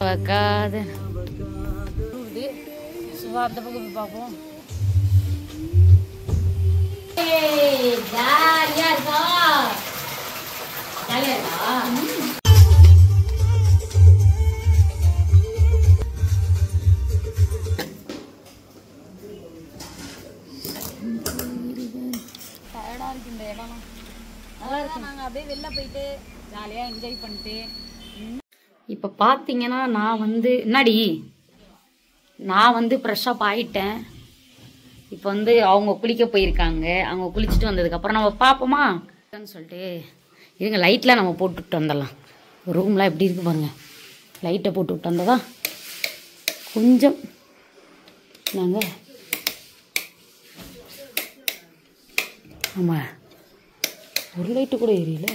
வைக்காது சுவார்த்த பக்கம் போய் பார்ப்போம். ஜாலியா இருக்கா ஜாலியா இருக்கா. டயர்டா இருக்கு இந்த இடம். நல்லா இருக்கு. நாங்க அப்படியே வெளில போயிட்டு ஜாலியா என்ஜாய் பண்ணிட்டு இப்போ பார்த்தீங்கன்னா நான் வந்து ஃப்ரெஷ்ஷப் ஆகிட்டேன். இப்போ வந்து அவங்க குளிக்க போயிருக்காங்க. அவங்க குளிச்சுட்டு வந்ததுக்கப்புறம் நம்ம பார்ப்போமா சொல்லிட்டு இருங்க. லைட்லாம் நம்ம போட்டுவிட்டு வந்துடலாம். ரூம்லாம் எப்படி இருக்கு பாருங்க. லைட்டை போட்டு விட்டு வந்ததா கொஞ்சம் நாங்கள் ஆமாம் ஒரு லைட்டு கூட எரியல.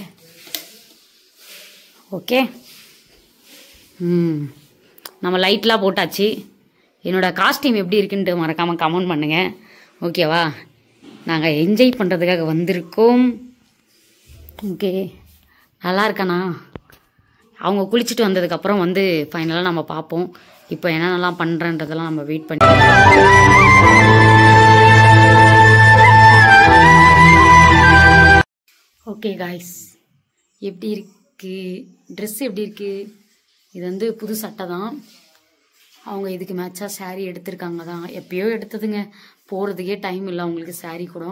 ஓகே நம்ம லைட்லாம் போட்டாச்சு. என்னோடய காஸ்டியூம் எப்படி இருக்குன்ட்டு மறக்காமல் கமெண்ட் பண்ணுங்கள். ஓகேவா, நாங்கள் என்ஜாய் பண்ணுறதுக்காக வந்திருக்கோம். ஓகே, நல்லா இருக்காண்ணா. அவங்க குளிச்சுட்டு வந்ததுக்கப்புறம் வந்து ஃபைனலாக நம்ம பார்ப்போம். இப்போ என்னென்னலாம் பண்ணுறன்றதெல்லாம் நம்ம வெயிட் பண்ணி. ஓகே காய்ஸ், எப்படி இருக்குது ட்ரெஸ் எப்படி இருக்குது? இது வந்து புது சட்டை தான். அவங்க இதுக்கு மேட்சாக சாரீ எடுத்திருக்காங்க தான். எப்பயோ எடுத்ததுங்க, போகிறதுக்கே டைம் இல்லை அவங்களுக்கு சாரீ கூட.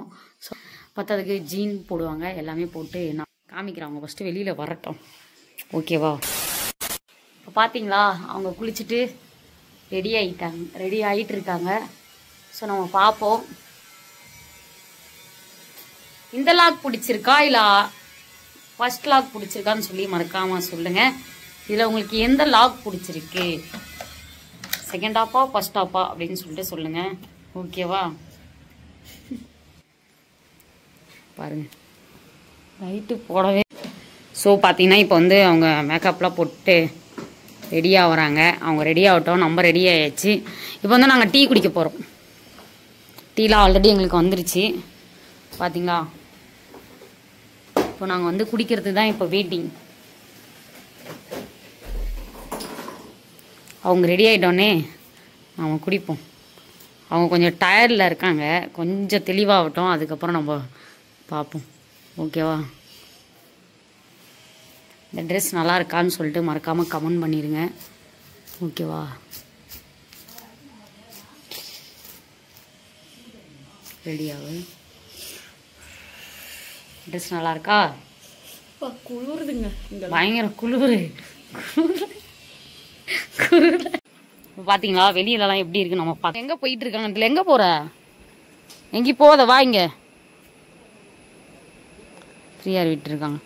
ஸோ பத்ததுக்கு ஜீன் போடுவாங்க. எல்லாமே போட்டு நான் காமிக்கிறேன். அவங்க ஃபஸ்ட்டு வெளியில் வரட்டும். ஓகேவா, இப்போ பார்த்தீங்களா அவங்க குளிச்சுட்டு ரெடி ஆகிட்டு இருக்காங்க. ஸோ நம்ம பார்ப்போம். இந்த லாக் பிடிச்சிருக்கா இல்லை ஃபர்ஸ்ட் லாக் பிடிச்சிருக்கான்னு சொல்லி மறக்காமல் சொல்லுங்கள். இதில் உங்களுக்கு எந்த லாக் பிடிச்சிருக்கு, செகண்ட் ஹாப்பா ஃபர்ஸ்ட் ஹாப்பா அப்படின்னு சொல்லிட்டு சொல்லுங்கள். ஓகேவா, பாருங்க லைட்டு போடவே. ஸோ பார்த்தீங்கன்னா இப்போ வந்து அவங்க மேக்கப்லாம் போட்டு ரெடியாக வராங்க. அவங்க ரெடி ஆகட்டும், நம்ம ரெடி ஆகிடுச்சு. இப்போ வந்து நாங்கள் டீ குடிக்க போகிறோம். டீலாம் ஆல்ரெடி எங்களுக்கு வந்துருச்சு பார்த்தீங்களா. இப்போ நாங்கள் வந்து குடிக்கிறதுக்கு தான் இப்போ வெயிட்டிங். அவங்க ரெடி ஆகிட்டோன்னே நம்ம குடிப்போம். அவங்க கொஞ்சம் டயர்டில் இருக்காங்க, கொஞ்சம் தெளிவாகட்டும், அதுக்கப்புறம் நம்ம பார்ப்போம். ஓகேவா, இந்த ட்ரெஸ் நல்லா இருக்கான்னு சொல்லிட்டு மறக்காமல் கமெண்ட் பண்ணிடுங்க. ஓகேவா, ரெடியாகு. ட்ரெஸ் நல்லா இருக்கா? குளிருதுங்க, பயங்கர குளிர். பார்த்தீங்களா வெளியிலலாம் எப்படி இருக்கு நம்ம பார்க்க. எங்கே போயிட்டு இருக்காங்க? இதில் எங்கே போகிற? எங்கேயும் போத வா, இங்கே ஃப்ரீயாக விட்டுருக்காங்க.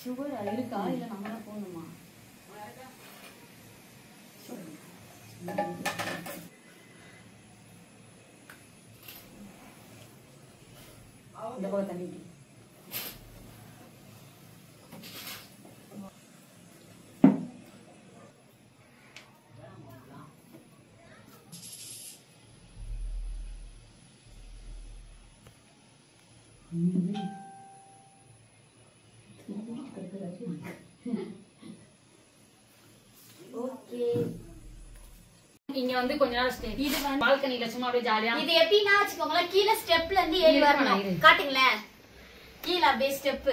சுகர் இருக்கா இல்லை நம்மளா போகணுமா? இந்த பக்கம் தண்ணி இங்க வந்து கொஞ்ச நேரம் ஸ்டே. இது வந்து பால்கனில சும்மா அப்படியே ஜாலியா. இது எப்படினா வெச்சுக்கோங்களா, கீழ ஸ்டெப்ல இருந்து ஏறி வரணும். காட்டுங்களே, கீழ அப்படியே ஸ்டெப்.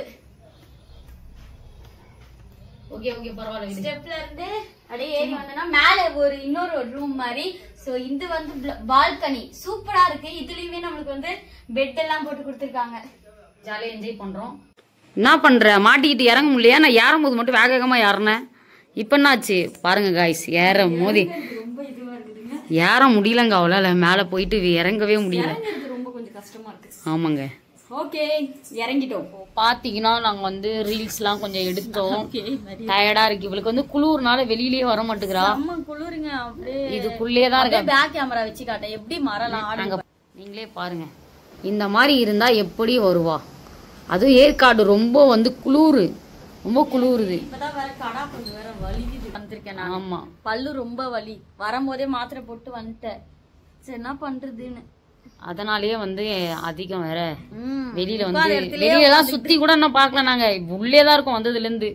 ஓகே பரவாயில்லை. ஸ்டெப்ல இருந்து அப்படியே ஏறி வந்தனா மேல ஒரு இன்னொரு ரூம் மாதிரி. சோ இது வந்து பால்கனி சூப்பரா இருக்கு. இதுலயுமே நமக்கு வந்து பெட் எல்லாம் போட்டு கொடுத்திருக்காங்க. ஜாலியா என்ஜாய் பண்றோம். என்ன பண்ற? மாட்டிக்கிட்டு இறங்க முடியலையா? நான் ஏறும்போது மட்டும் வேகமா ஏறினேன். இப்ப என்னாச்சு பாருங்க காய்ஸ், ஏறும் போது ஏற முடியலங்க. அவளால மேல போயிட்டு இறங்கவே முடியல. ரொம்ப கொஞ்சம் கஷ்டமா இருக்கு. ஆமாங்க. ஓகே, இறங்கிட்டோம். பாத்தீங்கன்னா நாங்க வந்து ரீல்ஸ்லாம் கொஞ்சம் எடுத்தோம். டயர்டா இருக்கு. இவளுக்கு வந்து குளிர்னால வெளியிலேயே வர மாட்டேங்கிறா. அம்மா குளிருங்க, அப்படியே இதுக்குள்ளே தான் இருக்கு. பேக் கேமரா வச்சு காட்ட எப்படி மறலாம். நீங்களே பாருங்க, இந்த மாதிரி இருந்தா எப்படி வருவா? அதுவும் ஏற்காடு ரொம்ப வந்து குளிர், ரொம்ப குளிருது. இப்பதான் வேற கடா கொஞ்சம் வேற வலிக்குது. வந்திருக்கேன் நான். ஆமா, பல்லு ரொம்ப வலி. வரும்போதே மாத்திரை போட்டு வந்துட்டேன். சரி என்ன பண்றதுன்னு அதனாலயே வந்து அதிகம் வேற. வெளியில வந்து வெளியெல்லாம் சுத்தி கூட இன்னும் பாக்கல, நாங்க உள்ளேதான் இருக்கோம் வந்ததுல இருந்து.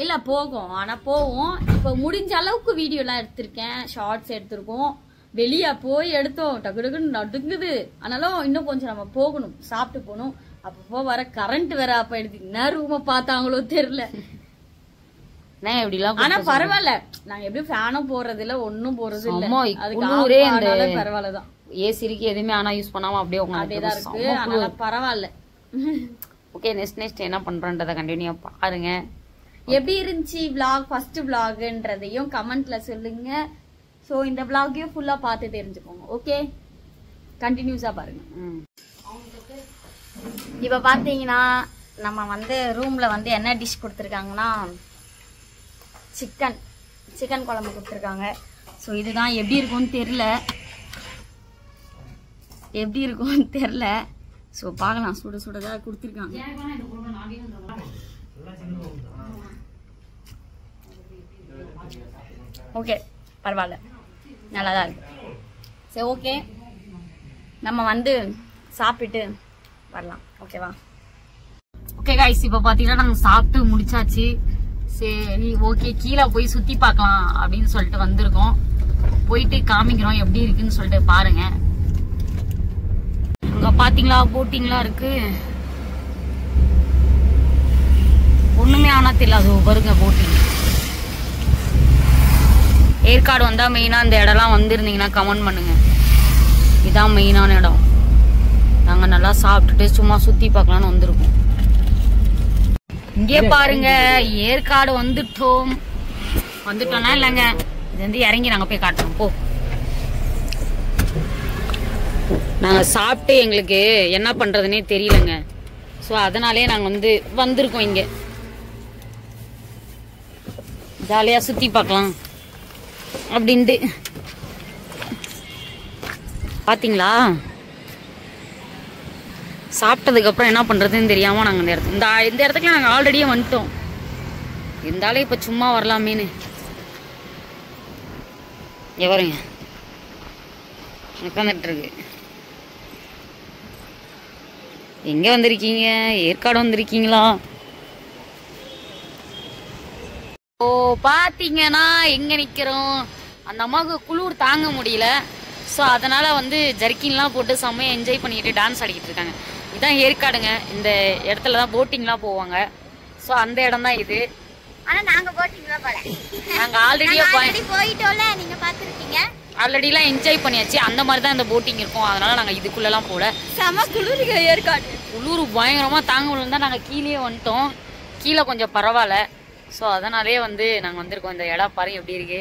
இல்ல போகும், ஆனா போவோம். இப்ப முடிஞ்ச அளவுக்கு வீடியோ எல்லாம் எடுத்திருக்கேன், ஷார்ட்ஸ் எடுத்திருக்கோம். வெளியே போய் எடுத்தோம், டக்கு டக்குன்னு நடுங்குது. ஆனாலும் இன்னும் கொஞ்சம் நம்ம போகணும், சாப்பிட்டு போகணும். அப்பப்போ வர கரண்ட் வேற அப்ப எடுத்து என்ன ரூம பார்த்தாங்களோ தெரியல. ஆனா பரவாயில்ல, நாங்க எப்படியும் ஃபேனும் போறது இல்ல, ஒன்னும் போறது இல்ல. பரவாயில்லதான். ஏசிக்கு எதுவுமே ஆனா யூஸ் பண்ணாம அப்படியே அப்படியேதான் இருக்கு. அதனால பரவாயில்ல. ஓகே, நெக்ஸ்ட் என்ன பண்றோன்றத கண்டினியூ பாருங்க. எப்படி இருந்துச்சு vlog, ஃபர்ஸ்ட் vlogன்றதையும் கமெண்ட்ல சொல்லுங்க. சோ இந்த vlogகையும் ஃபுல்லா பார்த்து தெரிஞ்சுக்கோங்க. ஓகே, கண்டினியூஸா பாருங்க. இப்ப பாத்தீங்கன்னா நம்ம வந்து ரூம்ல வந்து என்ன டிஷ் கொடுத்துருக்காங்கன்னா சிக்கன் குழம்பு கொடுத்துருக்காங்க. ஸோ இதுதான் எப்படி இருக்கும்னு தெரியல. ஸோ பார்க்கலாம். சுடதான் கொடுத்துருக்காங்க. ஓகே, பரவாயில்ல, நல்லாதான் இருக்கு. சரி, ஓகே, நம்ம வந்து சாப்பிட்டு வரலாம். ஓகேவா? ஓகே கைஸ், இப்ப பாத்தீங்கன்னா நாங்க சாப்பிட்டு முடிச்சாச்சு. சரி, ஓகே, கீழே போய் சுத்தி பார்க்கலாம் அப்படின்னு சொல்லிட்டு வந்திருக்கோம். போயிட்டு காமிக்கிறோம் எப்படி இருக்குன்னு சொல்லிட்டு பாருங்க. அங்க பாத்தீங்களா போட்டிங்லாம் இருக்கு. ஒண்ணுமே ஆனா தெரியல, அது பாருங்க போட்டிங். ஏற்காடு வந்தா மெயினா இந்த இடம்லாம் வந்திருந்தீங்கன்னா கமெண்ட் பண்ணுங்க. இதான் மெயினான இடம். நாங்க நல்லா சாப்பிட்டுட்டு சும்மா சுத்தி பார்க்கலாம்னு வந்திருக்கோம். இங்கே பாருங்க, ஏற்காடு வந்துட்டோம்னா இல்லைங்க, இது வந்து இறங்கி நாங்க போய் காட்டுறோம். போ, நாங்க சாப்பிட்டு எங்களுக்கு என்ன பண்றதுன்னே தெரியலங்க. ஸோ அதனாலே நாங்க வந்து வந்திருக்கோம். இங்க ஜாலியா சுத்தி பார்க்கலாம் அப்படின்ட்டு. பாத்தீங்களா, சாப்பிட்டதுக்கு அப்புறம் என்ன பண்றதுன்னு தெரியாம நாங்க இந்த இடத்துக்கு நாங்க ஆல்ரெடியே வந்துட்டோம். இருந்தாலும் இப்ப சும்மா வரலாமேன்னு எவருங்க உட்காந்துட்டு இருக்கு. எங்க வந்திருக்கீங்க? ஏற்காடு வந்திருக்கீங்களா? ஓ, பாத்தீங்கன்னா எங்க நிக்கிறோம், அந்த அம்மாவுக்கு குளிர் தாங்க முடியல. ஸோ அதனால வந்து ஜர்க்கின்லாம் போட்டு செம்மையா என்ஜாய் பண்ணிட்டு டான்ஸ் ஆடிக்கிட்டு இருக்காங்க. இதான் ஏற்காடுங்க. இந்த இடத்துல தான் போட்டிங்லாம் போவாங்க. ஸோ அந்த இடம் தான் இது. ஆனா நாங்க போட்டிங்லாம் போல, நாங்க ஆல்ரெடியே போயிட்டோம்ல, நீங்க பாத்துருக்கீங்க. ஆல்ரெடிலாம் என்ஜாய் பண்ணியாச்சு. அந்த மாதிரி தான் இந்த போட்டிங் இருக்கும். அதனால நாங்க இதுக்குள்ளலாம் போல. செம குளிர் ஏற்காடு, குளிர் பயங்கரமா தாங்க முடியல தான் நாங்க கீழே வந்துட்டோம். கீழே கொஞ்சம் பரவாயில்ல. ஸோ அதனாலே வந்து நாங்கள் வந்திருக்கோம். இந்த இடம் பாருங்க எப்படி இருக்கு.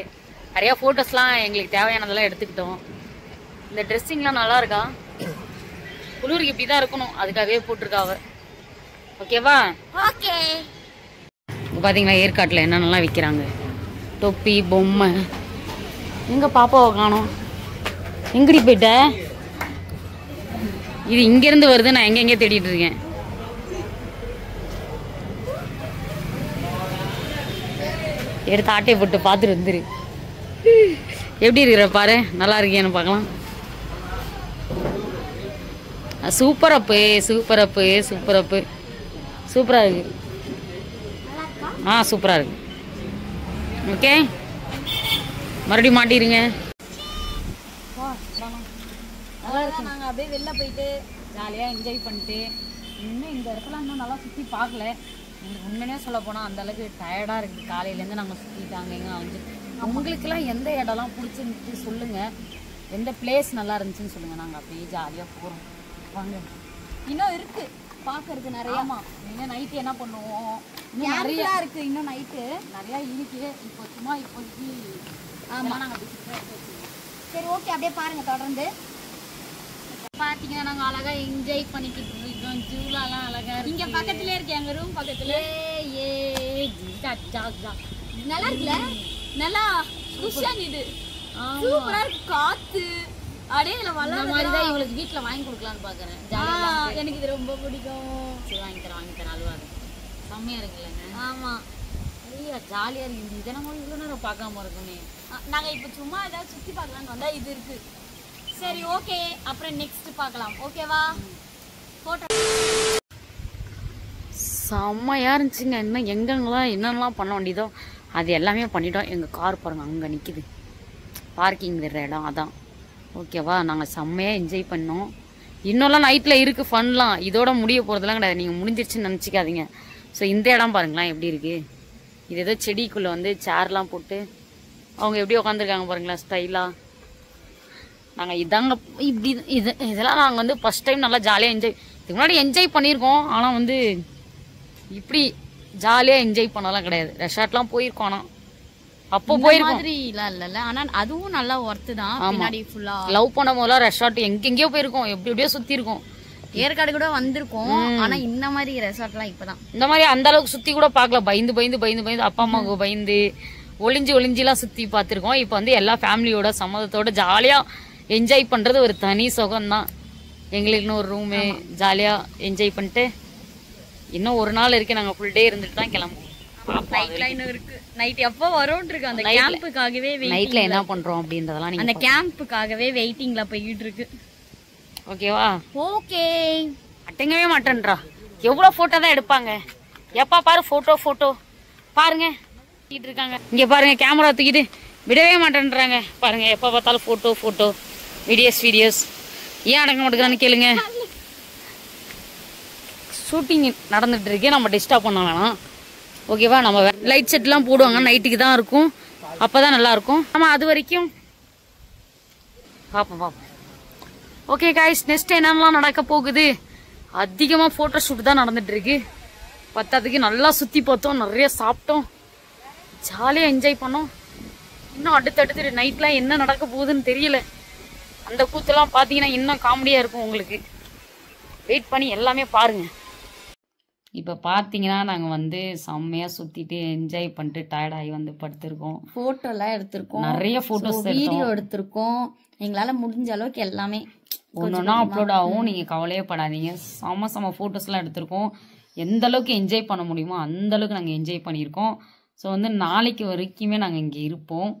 நிறையா ஃபோட்டோஸ்லாம் எங்களுக்கு தேவையானதெல்லாம் எடுத்துக்கிட்டோம். இந்த ட்ரெஸ்ஸிங்லாம் நல்லா இருக்கா? குளிருக்கு இப்படி தான் இருக்கணும், அதுக்காகவே போட்டிருக்காவ. ஓகேவா? ஓகே. பார்த்தீங்களா ஏற்காட்டில் என்னென்னலாம் விற்கிறாங்க. தொப்பி, பொம்மை. எங்க பாப்பாவை காணோம், எங்கடி போயிட்ட? இது இங்கேருந்து வருது, நான் எங்கெங்கே தேடிட்டு இருக்கேன். எடுத்து ஆட்டையை போட்டு பார்த்துட்டு வந்துரு. எப்படி இருக்கிற பாரு, நல்லா இருக்கேன்னு பார்க்கலாம். சூப்பர் அப்பு, சூப்பர் அப்பு, சூப்பர் அப்பு, சூப்பராக இருக்கு. சூப்பராக இருக்கு. ஓகே, மறுபடியும் மாட்டிருங்க. நல்லா இருக்கு. நாங்கள் அப்படியே வெளில போயிட்டு ஜாலியாக என்ஜாய் பண்ணிட்டு இன்னும் இந்த இடத்துல இன்னும் நல்லா சுற்றி பார்க்கல. எங்களுக்கு உண்மையே சொல்ல போனால் அந்தளவுக்கு டயர்டாக இருக்குது. காலையிலேருந்து நாங்கள் சுற்றிட்டாங்க. எங்கே வந்து உங்களுக்கெல்லாம் எந்த இடம்லாம் பிடிச்சிருந்துச்சு சொல்லுங்கள், எந்த பிளேஸ் நல்லா இருந்துச்சுன்னு சொல்லுங்கள். நாங்கள் அப்படியே ஜாலியாக போகிறோம். வாங்க, இன்னும் இருக்குது பார்க்கறதுக்கு நிறையா. இன்னும் நைட்டு என்ன பண்ணுவோம், இன்னும் நிறையா இருக்குது. இன்னும் நைட்டு நிறையா இருக்கு. இப்போ சும்மா இப்போதைக்கு ஆமாம் நாங்கள் அப்படி. சரி, ஓகே, அப்படியே பாருங்கள் தொடர்ந்து. பார்த்தீங்கன்னா நாங்கள் அழகாக என்ஜாய் பண்ணிக்கிட்டு இருக்கோம். ஜூலாலாம் அழகாக இங்கே பக்கத்துலேயே இருக்கு, எங்கள் ரூம் பக்கத்தில். நல்லா இருக்குல்ல, நல்லா குஷன். இது சூப்பரா இருக்கு. காத்து அப்படியே இதுல வளர்ற மாதிரி தான் இவங்களுக்கு வீட்டில் வாங்கி கொடுக்கலான்னு பார்க்குறேன். எனக்கு இது ரொம்ப பிடிக்கும். சரி, வாங்கி தரேன். அல்வா செம்மையாக இருக்குல்லங்க. ஆமாம், ஐயா ஜாலியாக இருக்குது. தினமும் இவ்வளோ நேரம் பார்க்காம இருக்குமே. நாங்கள் இப்போ சும்மா ஏதாவது சுற்றி பார்க்கலான்னு வந்தால் இது இருக்கு. சரி ஓகே, அப்புறம் நெக்ஸ்ட் பார்க்கலாம். ஓகேவா? போட்டோ செம்மையா இருந்துச்சுங்க. இன்னும் எங்கெங்கெல்லாம் என்னென்னலாம் பண்ண வேண்டியதோ அது எல்லாமே பண்ணிட்டோம். எங்கள் கார் பாருங்க அங்கே நிற்கிது, பார்க்கிங் விடுற இடம் அதான். ஓகேவா? நாங்கள் செம்மையாக என்ஜாய் பண்ணோம். இன்னொல்லாம் நைட்டில் இருக்குது ஃபன்லாம், இதோட முடிய போகிறதுலாம் கிடையாது. நீங்கள் முடிஞ்சிருச்சுன்னு நினச்சிக்காதீங்க. ஸோ இந்த இடம் பாருங்களேன் எப்படி இருக்குது. இது ஏதோ செடிக்குள்ளே வந்து சேர்லாம் போட்டு அவங்க எப்படி உட்காந்துருக்காங்க பாருங்களேன் ஸ்டைலாக. நாங்கள் இதாங்க இப்படி இதெல்லாம் நாங்கள் வந்து ஃபஸ்ட் டைம் நல்லா ஜாலியாக என்ஜாய், இதுக்கு முன்னாடி என்ஜாய் பண்ணியிருக்கோம். ஆனால் வந்து இப்படி ஜாலியாக என்ஜாய் பண்ணலாம் கிடையாது. ரெசார்ட்லாம் போயிருக்கோம், ஆனால் அப்போ போயிருக்கோம் இல்ல. ஆனா அதுவும் நல்லா ஒர்த்து தான். பின்னாடி ஃபுல்லா லவ் பண்ண போதெல்லாம் ரெசார்ட் எங்கெங்கயோ போயிருக்கோம், எப்படி எப்படியோ சுற்றி இருக்கோம். ஏற்காடு கூட வந்திருக்கோம். ஆனா இந்த மாதிரி ரெசார்ட்லாம் இப்பதான் இந்த மாதிரி அந்த அளவுக்கு சுற்றி கூட பார்க்கல. பயந்து பயந்து பயந்து பயந்து அப்பா அம்மாவுக்கு பயந்து ஒளிஞ்சிலாம் சுற்றி பார்த்துருக்கோம். இப்போ வந்து எல்லா ஃபேமிலியோட சம்மதத்தோட ஜாலியாக என்ஜாய் பண்ணுறது ஒரு தனி சுகம்தான். எங்களுக்குன்னு ஒரு ரூமு ஜாலியாக என்ஜாய் பண்ணிட்டு இன்னும் ஒரு நாள் இருக்கு. நாங்கள் ஃபுல் டே இருந்துட்டு தான் கிளம்புவோம். நைட் எப்போ வரோன்னு இருக்கு. அந்த கேம்புக்காகவே நைட்ல என்ன பண்றோம் அப்படின்றதெல்லாம் அந்த கேம்புக்காகவே வெயிட்டிங்ல போயிட்டு இருக்கு. ஓகேவா? ஓகே. அட்டங்கவே மாட்டேன்றா. எவ்வளவு போட்டோ தான் எடுப்பாங்க, எப்பா பாரு போட்டோ பாருங்க இருக்காங்க. இங்க பாருங்க கேமரா தூக்கிட்டு விடவே மாட்டேன்றாங்க பாருங்க. எப்ப பார்த்தாலும் போட்டோ வீடியோஸ் ஏன் அடங்க மாட்டேங்கிறான்னு கேளுங்க. ஷூட்டிங் நடந்துட்டு இருக்கு, நம்ம டிஸ்டர்ப் பண்ண வேணாம். ஓகேவா? நம்ம லைட் செட்லாம் போடுவாங்க, நைட்டுக்கு தான் இருக்கும், அப்போதான் நல்லா இருக்கும். நம்ம அது வரைக்கும் பார்ப்போம். ஓகே காய்ஸ், நெக்ஸ்ட் என்னென்னலாம் நடக்க போகுது? அதிகமாக ஃபோட்டோ ஷூட் தான் நடந்துட்டு இருக்கு. பத்தாதுக்கு நல்லா சுற்றி பார்த்தோம், நிறைய சாப்பிட்டோம், ஜாலியாக என்ஜாய் பண்ணோம். இன்னும் அடுத்தடுத்து நைட்லாம் என்ன நடக்க போகுதுன்னு தெரியல. அந்த கூத்தெல்லாம் பார்த்தீங்கன்னா இன்னும் காமெடியாக இருக்கும் உங்களுக்கு. வெயிட் பண்ணி எல்லாமே பாருங்க. இப்போ பார்த்தீங்கன்னா நாங்கள் வந்து செம்மையாக சுற்றிட்டு என்ஜாய் பண்ணிட்டு டயர்டாகி வந்து படுத்திருக்கோம். ஃபோட்டோலாம் எடுத்திருக்கோம், நிறைய ஃபோட்டோஸ் வீடியோ எடுத்திருக்கோம். எங்களால் முடிஞ்ச அளவுக்கு எல்லாமே ஒன்றா அப்லோட் ஆகும். நீங்கள் கவலையே படாதீங்க. செம்ம ஃபோட்டோஸ்லாம் எடுத்திருக்கோம். எந்த அளவுக்கு என்ஜாய் பண்ண முடியுமோ அந்த அளவுக்கு நாங்கள் என்ஜாய் பண்ணியிருக்கோம். ஸோ வந்து நாளைக்கு வரைக்குமே நாங்கள் இங்கே இருப்போம்.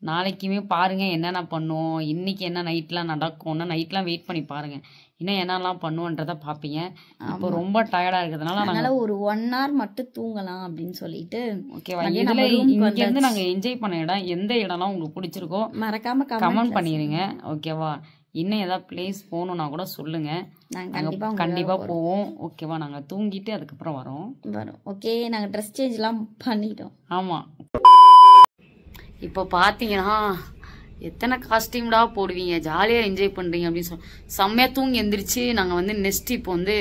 நாளைக்குமே பாருங்கள் என்னென்ன பண்ணுவோம், இன்றைக்கி என்ன நைட்லாம் நடக்கும்னா நைட்லாம் வெயிட் பண்ணி பாருங்கள், இன்னும் என்னெல்லாம் பண்ணுவோன்றதை பார்ப்பீங்க. இப்போ ரொம்ப டயர்டாக இருக்கிறதுனால நாங்கள் ஒரு 1 hour மட்டும் தூங்கலாம் அப்படின்னு சொல்லிட்டு. ஓகேவா? இதில் இங்கேருந்து நாங்கள் என்ஜாய் பண்ண இடம் எந்த இடம்லாம் உங்களுக்கு பிடிச்சிருக்கோ மறக்காம கமெண்ட் பண்ணிடுங்க. ஓகேவா? இன்னும் ஏதாவது பிளேஸ் போகணுன்னா கூட சொல்லுங்கள், நாங்கள் கண்டிப்பாக போவோம். ஓகேவா? நாங்கள் தூங்கிட்டு அதுக்கப்புறம் வரோம். ஓகே, நாங்கள் ட்ரெஸ் சேஞ்ச்லாம் பண்ணிட்டோம். ஆமாம். இப்போ பார்த்தீங்கன்னா எத்தனை காஸ்டியூம்டா போடுவீங்க, ஜாலியாக என்ஜாய் பண்ணுறீங்க அப்படின்னு சொல்லி செம்மையாக தூங்கி எந்திரிச்சு நாங்கள் வந்து நெக்ஸ்ட் இப்போ வந்து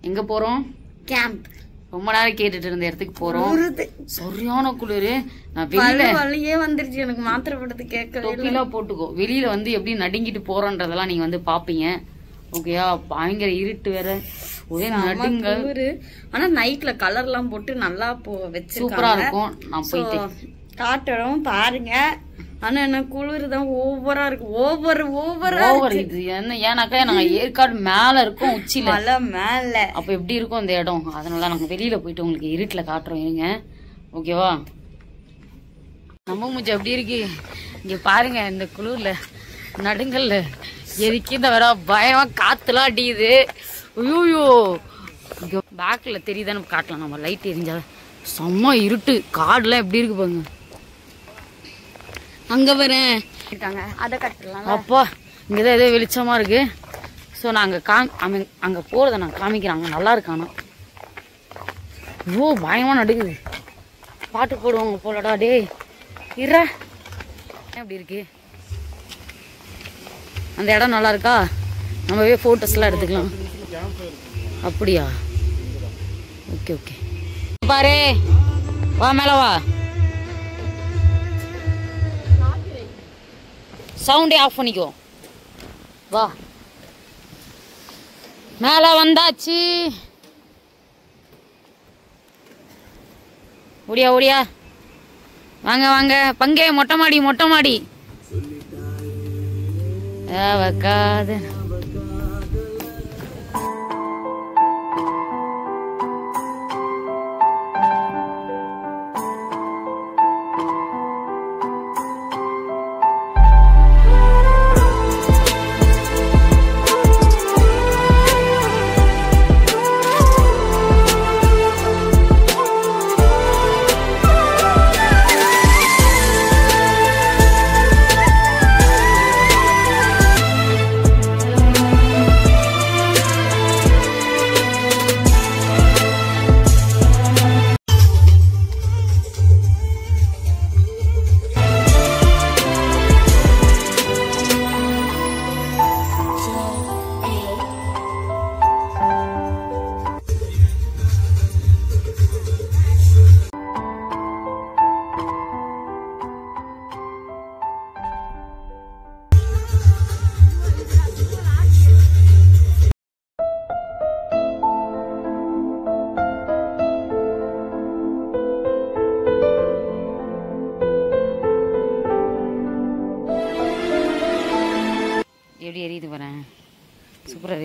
எங்கே போகிறோம்? கேம்ப். ரொம்ப நேரம் கேட்டுட்டு இருந்த இடத்துக்கு போகிறோம். சரியான குளிர். நான் வெளியே வந்துருச்சு, எனக்கு மாத்திரை போடுறது தொப்பிலாம் போட்டுக்கோ. வெளியில் வந்து எப்படி நடுங்கிட்டு போகிறோன்றதெல்லாம் நீங்கள் வந்து பார்ப்பீங்க. ஓகேயா? பயங்கர இருட்டு வேற, ஒரே நடுங்க. ஆனால் நைட்டில் கலர்லாம் போட்டு நல்லா வச்சு சூப்பராக இருக்கும். நான் போயிட்டு காட்டுறோம் பாருங்க. ஆனா என்ன குளிர் தான் ஓவரா இருக்கு. ஓவர் இது என்ன ஏன்னாக்கா நாங்க ஏற்காடு மேல இருக்கோம், உச்சியில மலை மேல. அப்ப எப்படி இருக்கும் இந்த இடம், அதனால நாங்க வெளியில போயிட்டு உங்களுக்கு இருட்டுல காட்டுறோம். இருங்க. ஓகேவா? நம்ம மூஞ்சி அப்படி இருக்கு. இங்க பாருங்க, இந்த குளிர்ல நடுங்கல்ல எதுக்கு இந்த வர பயமா காத்துலாம் அடிக்குது. ஐயோ, பேக்ல தெரியுதான்னு காட்டலாம். நம்ம லைட் எரிஞ்சா செம்ம இருட்டு. காடுலாம் எப்படி இருக்கு பாருங்க. அங்க வரேன் அதை கட்டலாம். அப்பா இங்கதான் ஏதோ வெளிச்சமா இருக்கு. ஸோ நாங்க அங்க போறத நான் காமிக்கிறாங்க. நல்லா இருக்கானா? ஓ, பயமா நடுக்குது. பாட்டு போடுவாங்க போலடா. டே இற அப்படி இருக்கு. அந்த இடம் நல்லா இருக்கா? நம்மவே போட்டோஸ் எல்லாம் எடுத்துக்கலாம். அப்படியா? Okay okay. பாரு, வா மேல வா. சவுண்டே ஆஃப் பண்ணிக்கோ. வா, மேல வந்தாச்சு. ஓடியா ஓடியா, வாங்க வாங்க. பங்கே மொட்டை மாடி வைக்காது.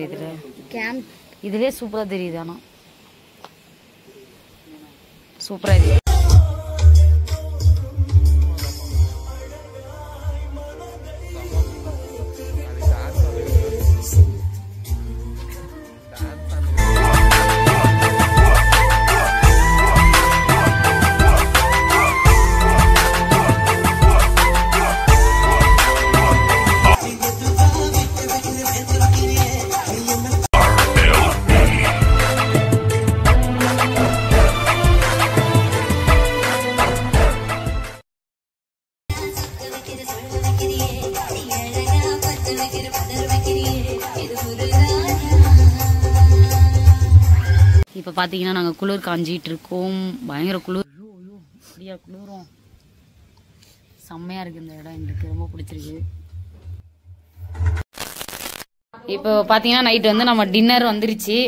பாரு இதுல கேம்ப் இதுலயே சூப்பரா தெரியுது. ஆனா சூப்பரா இருக்கு. இப்போ பார்த்தீங்கன்னா நாங்கள் குளிர் காஞ்சிட்டு இருக்கோம். பயங்கர குளிர். அப்படியா குளிரும். செம்மையாக இருக்குது இந்த இடம். எங்களுக்கு ரொம்ப பிடிச்சிருக்கு. இப்போ பார்த்தீங்கன்னா நைட்டு வந்து நம்ம டின்னர் வந்துருச்சு.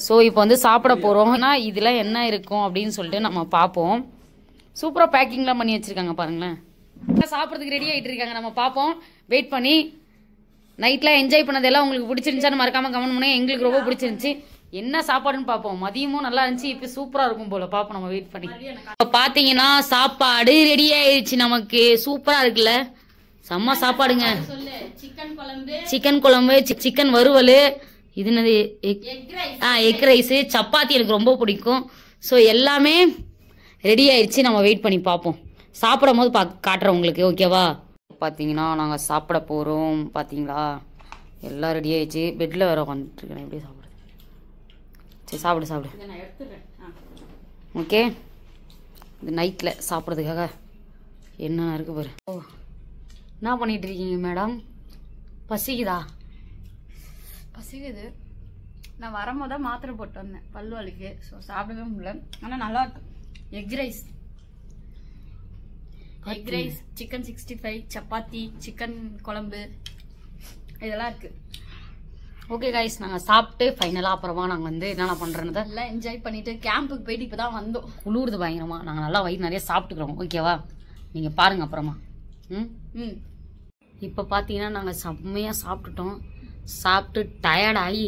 ஸோ இப்போ வந்து சாப்பிட போகிறோம். ஆனால் இதில் என்ன இருக்கும் அப்படின்னு சொல்லிட்டு நம்ம பார்ப்போம். சூப்பராக பேக்கிங்லாம் பண்ணி வச்சுருக்காங்க பாருங்களேன். சாப்பிட்றதுக்கு ரெடி ஆகிட்டு இருக்காங்க. நம்ம பார்ப்போம். வெயிட் பண்ணி நைட்டில் என்ஜாய் பண்ணதெல்லாம் உங்களுக்கு பிடிச்சிருந்துச்சான்னு மறக்காமல் கமெண்ட் பண்ணுங்க. எங்களுக்கு ரொம்ப பிடிச்சிருந்துச்சி. என்ன சாப்பாடுன்னு பார்ப்போம். மதியமும் நல்லா இருந்துச்சு. இப்போ சூப்பரா இருக்கும் போல. பார்ப்போம் நம்ம வெயிட் பண்ணி. இப்போ பார்த்தீங்கன்னா சாப்பாடு ரெடி ஆயிடுச்சு. நமக்கு சூப்பரா இருக்குல்ல. செம்ம சாப்பாடுங்க. சிக்கன் குழம்பு, சிக்கன் வறுவல், இது என்னது எக் ரைஸ், சப்பாத்தி எனக்கு ரொம்ப பிடிக்கும். ஸோ எல்லாமே ரெடி ஆயிடுச்சு. நம்ம வெயிட் பண்ணி பார்ப்போம். சாப்பிடும் போது காட்டுறோம் உங்களுக்கு. ஓகேவா? பார்த்தீங்கன்னா நாங்கள் சாப்பிட போகிறோம். பார்த்தீங்களா எல்லாம் ரெடி ஆயிடுச்சு. பெட்டில் வேற உட்காந்துருக்கேன். எப்படி சாப்பிடுறது? சரி சாப்பிடு. ஓகே. இந்த நைட்டில் சாப்பிட்றதுக்காக என்னென்ன இருக்கு பாரு. ஓ என்ன பண்ணிட்டு இருக்கீங்க மேடம்? பசிக்குதா? பசிக்குது. நான் வரும்போது மாத்திரை போட்டு வந்தேன் பல்லு வலிக்கு. ஸோ சாப்பிடவே முடியல. ஆனால் நல்லா இருக்கு. Egg rice, chicken 65, chapati, chicken குழம்பு இதெல்லாம் இருக்கு. ஓகே கைஸ், நாங்கள் சாப்பிட்டு ஃபைனலாக அப்புறமா நாங்கள் வந்து என்னென்ன பண்ணுறோன்னு எல்லாம் என்ஜாய் பண்ணிட்டு கேம்புக்கு போயிட்டு இப்போ தான் வந்தோம். குளிருது பயங்கரமாக. நாங்கள் நல்லா வயிறு நிறைய சாப்பிட்டுக்கிறோம். ஓகேவா? நீங்கள் பாருங்கள் அப்புறமா. இப்போ பார்த்தீங்கன்னா நாங்கள் செம்மையாக சாப்பிட்டுட்டோம். சாப்பிட்டு டயர்டாகி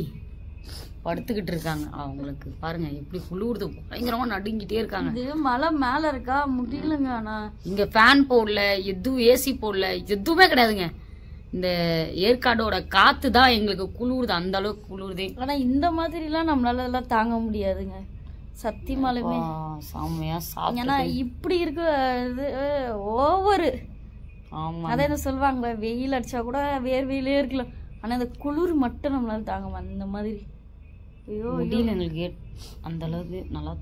படுத்துக்கிட்டு இருக்காங்க. அவங்களுக்கு பாருங்க எப்படி குளிருது. பயங்கரமாக நடுங்கிட்டே இருக்காங்க. இது மலை மேலே இருக்கா, முடியலங்க. ஆனால் இங்கே ஃபேன் போடல, எதுவும் ஏசி போடல, எதுவுமே கிடையாதுங்க. இந்த ஏற்காடோட காத்து தான் எங்களுக்கு குளிருது. அந்த அளவுக்கு குளிருது. ஆனா இந்த மாதிரிலாம் நம்மளால எல்லாம் தாங்க முடியாதுங்க சத்தியமாலுமே. செம்மையா சாப்பிட்டு. ஏன்னா இப்படி இருக்க ஓவரு. ஆமா, அதான் சொல்லுவாங்க வெயில் அடிச்சா கூட வேர்வையிலே இருக்கலாம். ஆனா இந்த குளிர் மட்டும் நம்மளால தாங்க அந்த மாதிரி. ஐயோ முடியல எங்களுக்கு அந்த அளவுக்கு. நல்லா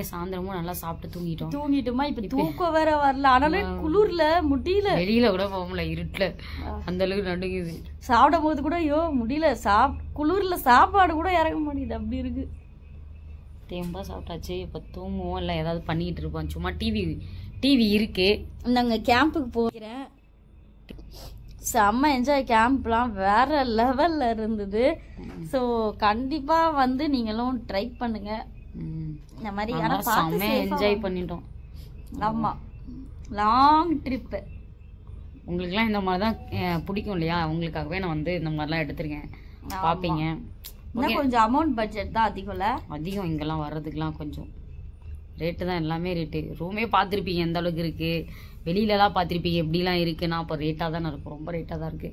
சாயந்தரமும் நல்லா சாப்பிட்டு தூங்கிட்டோமா. இப்ப தூக்கம் வேற வரல. ஆனாலும் குளிர்ல முடியல. வெளியில கூட போகல. இருட்டுல அந்த அளவுக்கு நடுங்குது. சாப்பிடும் போது கூட ஐயோ முடியல. குளிர்ல சாப்பாடு கூட இறங்க மாட்டேங்குது. அப்படி இருக்கு. தேம்பா சாப்பிட்டாச்சு. இப்ப தூங்குவோம். இல்லை ஏதாவது பண்ணிட்டு இருப்போம். சும்மா டிவி இருக்கு. நாங்க கேம்புக்கு போகிறேன். செம்ம என்ஜாய். கேம்ப்லாம் வேற லெவல்ல இருந்தது. ஸோ கண்டிப்பா வந்து நீங்களும் ட்ரை பண்ணுங்க. இந்த மாதிரி என்ஜாய் பண்ணிட்டோம். ஆமா, லாங் ட்ரிப். உங்களுக்குலாம் இந்த மாதிரி தான் பிடிக்கும் இல்லையா? உங்களுக்காகவே நான் வந்து இந்த மாதிரிலாம் எடுத்துருக்கேன். பார்ப்பீங்க. கொஞ்சம் அமௌண்ட் பட்ஜெட் தான் அதிகம். இங்கெல்லாம் வர்றதுக்குலாம் கொஞ்சம் ரேட்டு தான். எல்லாமே ரேட்டு. ரூமே பார்த்துருப்பீங்க எந்த அளவுக்கு இருக்கு. வெளியிலலாம் பார்த்துருப்பீங்க எப்படிலாம் இருக்குன்னா. அப்போ ரேட்டாக தானே இருக்கும். ரொம்ப ரேட்டாக தான் இருக்கு.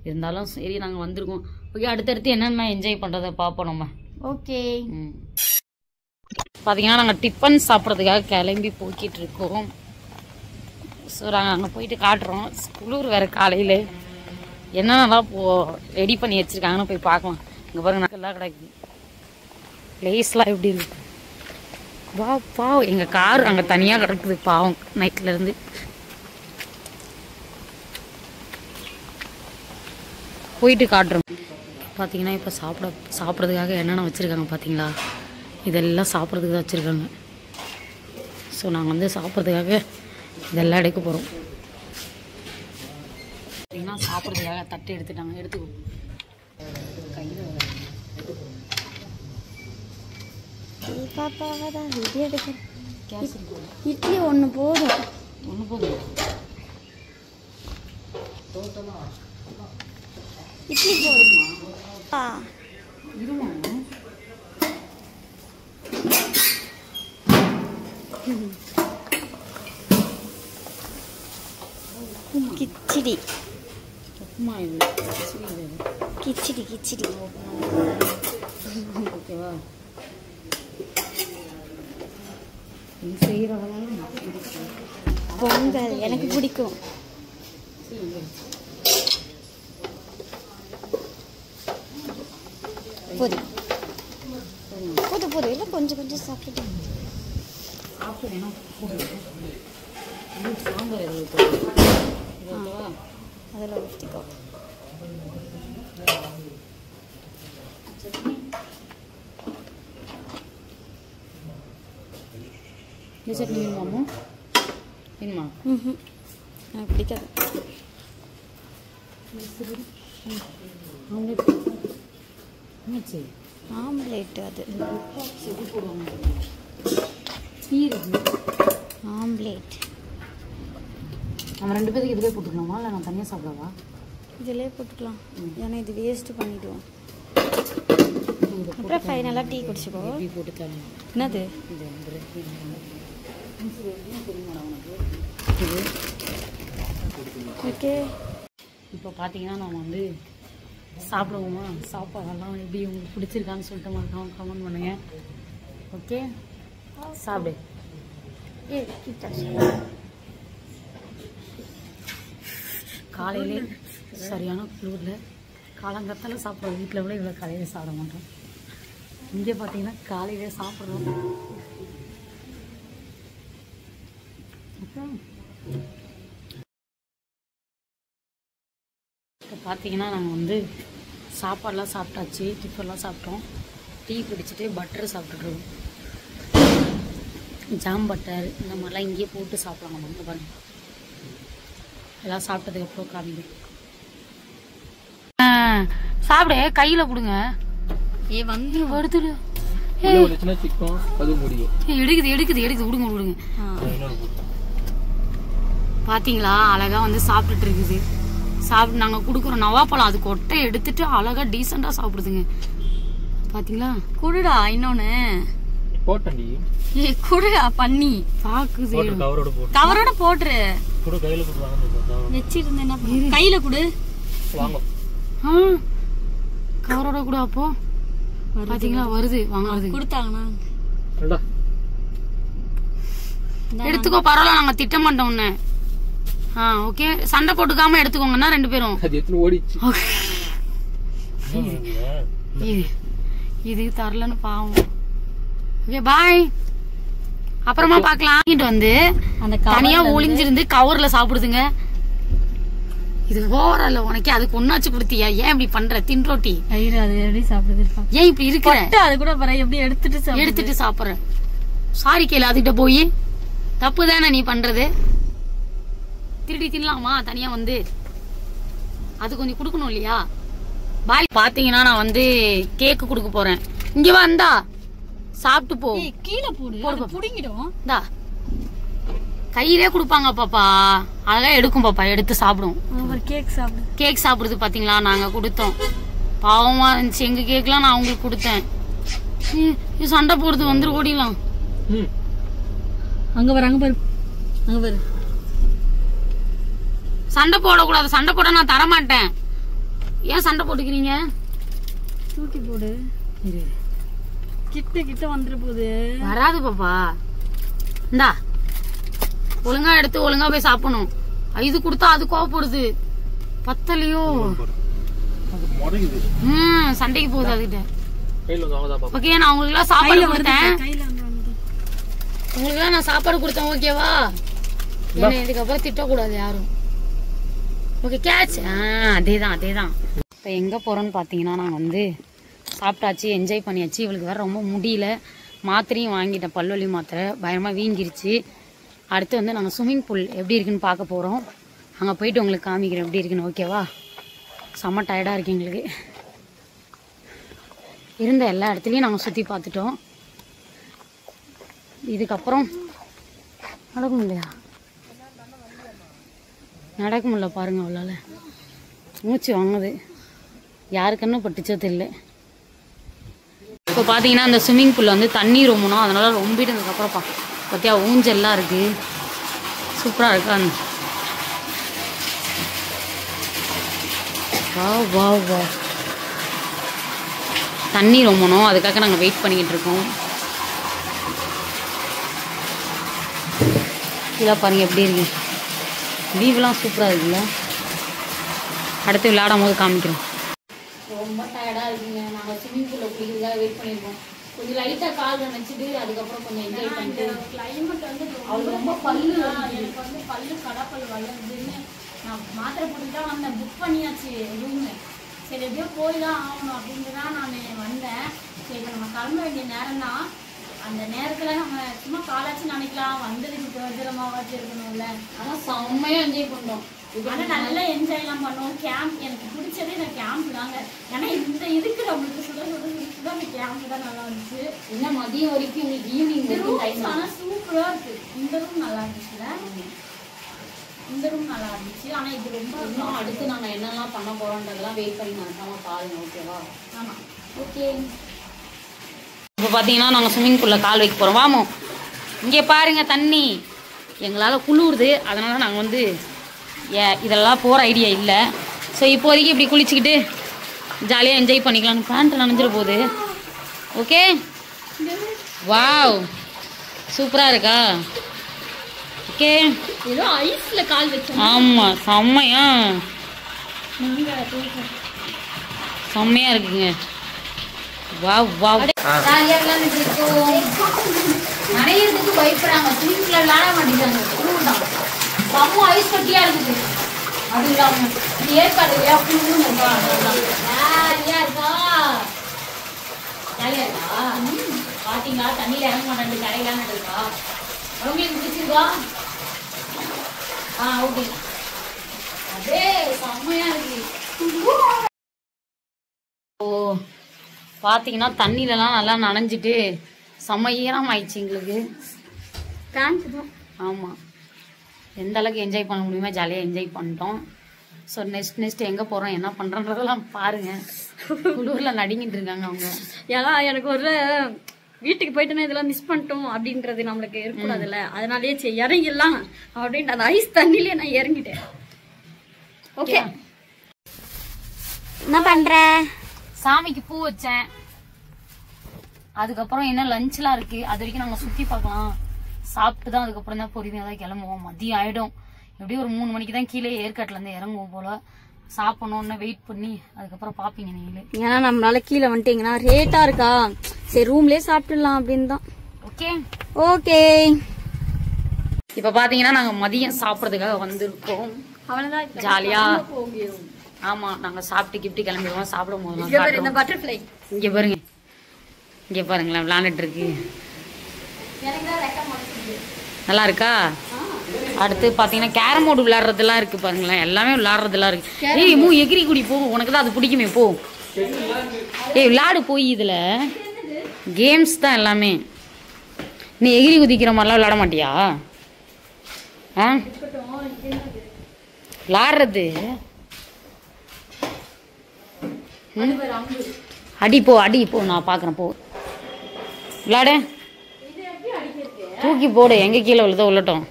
இருந்தாலும் சரி நாங்கள் வந்திருக்கோம். ஓகே, அடுத்தடுத்து என்னென்ன என்ஜாய் பண்ணுறதை பார்ப்போம் நம்ம. ஓகே. பார்த்தீங்கன்னா நாங்கள் டிஃபன் சாப்பிட்றதுக்காக கிளம்பி போய்கிட்டு இருக்கோம். ஸோ நாங்கள் அங்கே போயிட்டு காட்டுறோம். குளிர் வேறு காலையில் என்னென்னலாம் ரெடி பண்ணி வச்சுருக்காங்கன்னு போய் பார்க்கலாம். இங்கே பாருங்க நல்லா கிடைக்குது. பிளேஸ்லாம் எப்படி இருக்கு. வா எங்கள் கார் அங்கே தனியாக கிடக்குது பாவம். நைட்லேருந்து போயிட்டு காட்டுறோம். பார்த்தீங்கன்னா இப்போ சாப்பிட்றதுக்காக என்னென்ன வச்சுருக்காங்க பார்த்தீங்களா? இதெல்லாம் சாப்பிட்றதுக்கு தான் வச்சுருக்காங்க. ஸோ நாங்கள் வந்து சாப்பிட்றதுக்காக இதெல்லாம் எடுக்க போகிறோம். பார்த்தீங்கன்னா சாப்பிட்றதுக்காக தட்டு எடுத்துட்டாங்க. எடுத்துக்கோ. கையில் இட்லி ஒன்று போதும். இட்லி போதுமா? கிச்சடி உப்புமா இது கிச்சடி கிச்சடி ஓகேவா இது செய்கிறவங்க பொங்கல் எனக்கு பிடிக்கும். போதும் போதும் போதும் இல்லை கொஞ்சம் கொஞ்சம் சாப்பிட்டு சாப்பிடுவேன்னா சாம்பார் அதில் ஊற்றிக்கோ. இந்த சட்னி வேணுமாமோ வேணுமா? எனக்கு பிடிக்காது. ஆம்லேட் அது ஆம்லேட் நம்ம 2 பேருக்கு இதுவே போட்டுக்கலாமா இல்லை நான் தனியாக சாப்பிடவா? இதிலே போட்டுக்கலாம். ஏன்னா இது வேஸ்ட் பண்ணிடுவோம். அப்புறம் ஃபைனலாக டீ குடிச்சுக்கோ. டீ போட்டு தரேன். என்னது இது ஓகே. இப்போ பார்த்தீங்கன்னா நம்ம வந்து சாப்பிடுவோமா? சாப்பாடெல்லாம் எப்படி உங்களுக்கு பிடிச்சிருக்கான்னு சொல்லிட்டு மறக்காம கமெண்ட் பண்ணுங்க. ஓகே சாப்பிடு. காலையிலே சரியான குளிரில் காலங்கத்தால் சாப்பிட்றோம். வீட்டில் கூட இவ்வளோ காலையில் சாப்பிட மாட்டோம். இங்கே பார்த்தீங்கன்னா காலையிலே சாப்பிட்றோம். அப்புறம் இப்போ பார்த்தீங்கன்னா நாங்கள் வந்து சாப்பாடெலாம் சாப்பிட்டாச்சு, டிஃபன்லாம் சாப்பிட்டோம். டீ குடிச்சிட்டு பட்டர் சாப்பிட்டுருக்கோம். ஜாம் பட்டர் இந்த மாதிரிலாம் இங்கேயே போட்டு சாப்பிட்லாம். நம்ம இங்கே பாருங்க எல்லாம் சாப்பிட்டதுக்கப்புறம் காமிக்கும். சாப்பிடு கையில் கொடுங்க. வந்து எடுத்துடு. எடுக்குது எடுக்குது எடுக்குது விடுங்க விடுங்க. பார்த்தீங்களா அழகாக வந்து சாப்பிட்டுட்டு இருக்குது. சாப்பிட்டு நாங்கள் கொடுக்குறோம் நவாப்பழம். அது கொட்டை எடுத்துட்டு அழகா டீசெண்டாக சாப்பிடுதுங்க. பார்த்தீங்களா? குடுடா இன்னொன்னு குடுடா பண்ணி பாக்குது. கவரோட போட்டுரு. வச்சிருந்தேன் கையில குடு. கவரோட கூட. அப்போ பாத்தீங்களா வருது வாங்குறது. கொடுத்தாங்கண்ணா எடுத்துக்கோ பரவாயில்ல. நாங்க திட்ட மாட்டோம் உன்ன. ஓகே சண்டை போட்டுக்காம எடுத்துக்கோங்கன்னா 2 பேரும். இது தரலன்னு பாவம். Okay bye. அப்புறமா பாக்கலாம். வந்து அந்த தனியா ஒளிஞ்சிருந்து கவர்ல சாப்பிடுதுங்க. இது ஓவரல்ல உனக்கு அதுக்கு ஒன்னாச்சு கொடுத்தியா? ஏன் இப்படி பண்ற? தின்ரோட்டி அது எப்படி சாப்பிடுது? ஏன் இப்படி இருக்கிற? அது கூட எப்படி எடுத்துட்டு சாப்பிடுற? சாரி கேளு அதுகிட்ட போய். தப்பு தானே நீ பண்றது. திருடி தின்னலாமா தனியா வந்து? அது கொஞ்சம் கொடுக்கணும் இல்லையா? பாய். பாத்தீங்கன்னா நான் வந்து கேக்கு கொடுக்க போறேன். இங்க வந்தா சாப்பிட்டு போ. கீழே போடு புடிங்கிடும். இந்தா கையிலே கொடுப்பாங்க பாப்பா. அழகா எடுக்கும் பாப்பா. எடுத்து சாப்பிடும். கேக் சாப்பிடுது பாத்தீங்களா? நாங்க கொடுத்தோம். பாவமா இருந்துச்சு. எங்க கேக்லாம் நான் அவங்களுக்கு கொடுத்தேன். சண்டை போடுறது வந்து ஓடிடலாம். அங்க பாரு சண்டை போடக்கூடாது. சண்டை போட நான் தரமாட்டேன். ஏன் சண்டை போட்டுக்கிறீங்க? தூக்கி போடு. கிட்ட வந்துட போகுது. வராது பாப்பா. இந்தா ஒழுங்கா எடுத்து ஒழுங்கா போய் சாப்பிடணும். இது கொடுத்தா அது கோவப்படுது. பத்தலையோ சண்டைக்கு போகுது அதுகிட்ட. ஓகே நான் உங்களுக்கு எல்லாம் சாப்பாடு கொடுத்தேன். உங்களுக்கு நான் சாப்பாடு கொடுத்தேன். ஓகேவா? என்ன இதுக்கப்புறம் திட்டக்கூடாது யாரும். Okay catch. அதேதான். இப்போ எங்கே போகிறோன்னு பார்த்தீங்கன்னா நாங்கள் வந்து சாப்பிட்டாச்சு, என்ஜாய் பண்ணியாச்சு. இவளுக்கு வேறு ரொம்ப முடியல. மாத்திரையும் வாங்கிட்டேன். பல்வலி மாத்திரை பயங்கரமாக வீங்கிருச்சு. அடுத்து வந்து நாங்கள் ஸ்விம்மிங் பூல் எப்படி இருக்குன்னு பார்க்க போகிறோம். அங்கே போயிட்டு உங்களுக்கு காமிக்கிறேன் எப்படி இருக்குன்னு. ஓகேவா? செம்ம டயர்டாக இருக்கு எங்களுக்கு. இருந்த எல்லா இடத்துலையும் நாங்கள் சுற்றி பார்த்துட்டோம். இதுக்கப்புறம் நடக்க முடியலையா? நடக்க முடியல பாருங்க. அவளால் மூச்சு வாங்குது. யாருக்குன்னு பட்டுச்சோ தெரியல. இப்போ பார்த்தீங்கன்னா அந்த ஸ்விம்மிங் பூலில் வந்து தண்ணி ரொம்பணும், அதனால ரொம்பிட்டு இருந்ததுக்கப்புறம் பார்த்தியா ஊஞ்சல்லாம் இருக்குது, சூப்பராக இருக்கு. அந்த வா வா வா தண்ணி ரொம்பணும், அதுக்காக நாங்கள் வெயிட் பண்ணிக்கிட்டு இருக்கோம். இதெல்லாம் பாருங்கள் எப்படி இருக்கு, வியூலாம் சூப்பராக இருக்குல்ல. அடுத்து விளையாடும் போது காமிக்கிறோம். ரொம்ப டயர்டாக இருக்குங்க. நாங்கள் ஸ்விம்மிங் பூலில் குளிக்கிறதுக்காக வெயிட் பண்ணியிருக்கோம். கொஞ்சம் லைட்டாக கால் நினச்சிட்டு அதுக்கப்புறம் கொஞ்சம் என்ஜாய் பண்ணிட்டு கிளைமேட் வந்து அவங்க ரொம்ப பல்லு எனக்கு வந்து பல்லு கடப்பல் வளருதுன்னு நான் மாத்திரை போட்டு தான் வந்தேன். புக் பண்ணியாச்சு ரூமு. சரி எப்படியோ போய் தான் ஆகணும் அப்படின்ட்டு தான் நான் வந்தேன். சரி இப்போ நம்ம கிளம்ப வேண்டிய நேரம் தான். அந்த நேரத்தில் நம்ம சும்மா காலாச்சும் நினைக்கலாம், வந்ததுக்கு பிரயோஜனமாவாச்சு இருக்கணும்ல. ஆனால் செம்மையாக என்ஜாய் பண்ணோம். ஆனால் நல்லா என்ஜாய்லாம் பண்ணோம். கேம்ப் எனக்கு பிடிச்சதே இந்த கேம்ப் தாங்க. ஏன்னா இந்த இதுக்கு நம்மளுக்கு சுட அந்த கேம்ப் தான் நல்லா இருந்துச்சு. என்ன மதியம் வரைக்கும் உங்களுக்கு ஈவினிங் ஆனால் சூப்பராக இருக்குது. இந்த ரூம் நல்லா இருந்துச்சுல, இந்த ரூம் நல்லா இருந்துச்சு. ஆனால் இது ரொம்ப இன்னும் அடுத்து நாங்கள் என்னெல்லாம் பண்ண போகிறோன்றதெல்லாம் வெயிட் பண்ணி நடக்காமல் பாருங்க, ஓகேவா? ஆமாம், ஓகே. இப்போ பார்த்தீங்கன்னா நாங்கள் ஸ்விம்மிங் பூலில் கால் வைக்க போகிறோம். வாமோ, இங்கே பாருங்கள் தண்ணி. எங்களால் குளிருது, அதனால் நாங்கள் வந்து இதெல்லாம் போகிற ஐடியா இல்லை. ஸோ இப்போதைக்கு இப்படி குளிச்சுக்கிட்டு ஜாலியாக என்ஜாய் பண்ணிக்கலாம்னு. பேண்ட் நனைஞ்சிட போகுது. ஓகே, வாவ் சூப்பராக இருக்கா? ஓகே, ஏதோ ஐஸில் கால் வச்சோம். ஆமாம், செம்மையாக இருக்குங்க. Wow wow. நனையிறதுக்கு பயப்படுறாங்க, ஸ்விம்மிங்ல விளையாட மாட்டேங்கிறாங்க. குளிர்தான் செம்ம ஐஸ் கட்டியா இருக்குது. அது இல்லாம ஏற்காடு இல்லையா, குளிர்னு இருக்கா, ஜாலியா இருக்கா. ஜாலியா இருக்கா? பாத்தீங்களா தண்ணியில இறங்க மாட்டேன், கரையிலான்னு இருக்கா. உங்களுக்கு பிடிச்சிருக்கா? ஓகே, அதே செம்மையா இருக்கு. ஓ பார்த்தீங்கன்னா தண்ணியிலலாம் நல்லா நனைஞ்சிட்டு செம்ம ஈரம் ஆயிடுச்சு எங்களுக்கு. பேண்ட் தான். ஆமாம், எந்த அளவுக்கு என்ஜாய் பண்ண முடியுமோ ஜாலியாக என்ஜாய் பண்ணிட்டோம். ஸோ நெக்ஸ்ட் எங்கே போகிறோம், என்ன பண்ணுறன்றதெல்லாம் பாருங்கள். குளூரில் நடிங்கிட்டு இருக்காங்க அவங்க. ஏன்னா எனக்கு ஒரு வீட்டுக்கு போயிட்டோன்னா இதெல்லாம் மிஸ் பண்ணிட்டோம் அப்படின்றது நம்மளுக்கு இருக்கக்கூடாதுல்ல. அதனாலேயே சரி இறங்கிடலாம் அப்படின்ட்டு அந்த ஐஸ் தண்ணியிலே நான் இறங்கிட்டேன். ஓகே, என்ன பண்ற? சாமிக்கு பூ வச்சேன். அதுக்கப்புறம் என்ன லஞ்செலாம் இருக்கு, அது வரைக்கும் நாங்கள் சுற்றி பார்க்கலாம். சாப்பிட்டு தான் அதுக்கப்புறம் தான் பொறுமையாக தான் கிளம்புவோம். மதியம் ஆயிடும், எப்படியும் ஒரு 3 மணிக்கு தான் கீழே ஏற்காட்டிலேருந்து இறங்குவோம் போல. சாப்பிடணும்னு வெயிட் பண்ணி அதுக்கப்புறம் பார்ப்பீங்க நீங்களே. ஏன்னா நம்மளால கீழே வந்துட்டீங்கன்னா ரேட்டா இருக்கா, சரி ரூம்லேயே சாப்பிட்டுடலாம் அப்படின்னு தான். Okay okay. இப்போ பார்த்தீங்கன்னா நாங்கள் மதியம் சாப்பிட்றதுக்காக வந்திருக்கோம். அவ்வளோதான், ஜாலியா. ஆமா, நாங்க சாப்பிட்டு கிப்டி கிளம்பிடுவோம். சாப்பிடும் போது இந்த பட்டர்ஃப்ளை இங்க பாருங்க, இங்க பாருங்களேன் விளையாண்டுட்டு இருக்கு. நல்லா இருக்கா? அடுத்து பாத்தீங்கன்னா கேரம் போர்டு விளையாடுறதுலாம் இருக்கு பாருங்களேன், எல்லாமே விளையாடுறதுலாம் இருக்கு. ஏய் மூ எகிரி குடி போ, உனக்கு தான் அது பிடிக்குமே, போ. ஏய் விளையாடு போய், இதுல கேம்ஸ் தான் எல்லாமே. நீ எகிரி குதிக்கிற மாதிரிலாம் விளையாட மாட்டியா? விளையாடுறது அடி போ, அடி போ, நான் பாக்குறேன், போ விளையாட. தூக்கி போடு, எங்க கீழே உள்ளதோ உள்ளட்டும்.